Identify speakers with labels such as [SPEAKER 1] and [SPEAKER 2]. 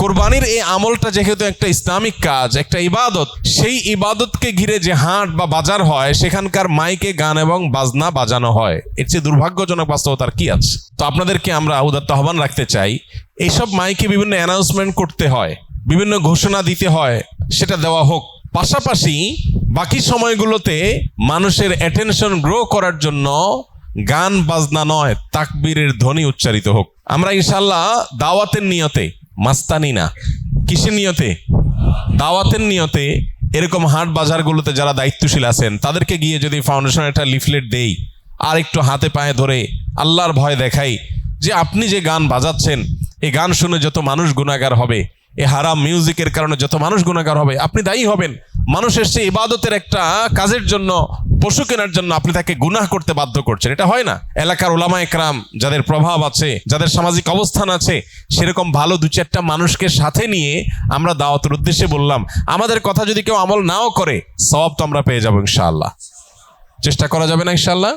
[SPEAKER 1] কুরবানির এই আমলটা যেহেতু একটা ইসলামিক কাজ, একটা ইবাদত, সেই ইবাদতকে ঘিরে যে হাট বা বাজার হয় সেখানকার মাইকে গান এবং বাজনা বাজানো হয়, এর চেয়ে দুর্ভাগ্যজনক বাস্তবতার কি আছে? তো আপনাদেরকে আমরা উদাত্ত আহ্বান রাখতে চাই, এইসব মাইকে বিভিন্ন অ্যানাউন্সমেন্ট করতে হয়, বিভিন্ন ঘোষণা দিতে হয়, সেটা দেওয়া হোক। পাশাপাশি বাকি সময়গুলোতে মানুষের অ্যাটেনশন গ্রো করার জন্য গান বাজনা নয়, তাকবীরের ধ্বনি উচ্চারিত হোক। আমরা ইনশাআল্লাহ দাওয়াতের নিয়তে, মাস্তানি না, কিসের নিয়তে? দাওয়াতের নিয়তে এরকম হাট বাজারগুলোতে যারা দায়িত্বশীল আছেন তাদেরকে গিয়ে যদি ফাউন্ডেশন একটা লিফলেট দেই, আর একটু হাতে পায়ে ধরে আল্লাহর ভয় দেখাই যে আপনি যে গান বাজাচ্ছেন, এই গান শুনে যত মানুষ গুনাহগার হবে, এই হারাম মিউজিকের কারণে যত মানুষ গুনাহগার হবে, আপনি দায়ী হবেন। মানুষ এসছে ইবাদতের একটা কাজের জন্য, পশু কেনার জন্য, আপনি তাকে গুনাহ করতে বাধ্য করছেন। এটা হয় না। এলাকার ওলামা একরাম, যাদের প্রভাব আছে, যাদের সামাজিক অবস্থান আছে, সেরকম ভালো দু চারটা মানুষকে সাথে নিয়ে আমরা দাওয়াতের উদ্দেশ্যে বললাম। আমাদের কথা যদি কেউ আমল নাও করে, সওয়াব তো আমরা পেয়ে যাবো ইনশাআল্লাহ। চেষ্টা করা যাবে না ইনশাআল্লাহ?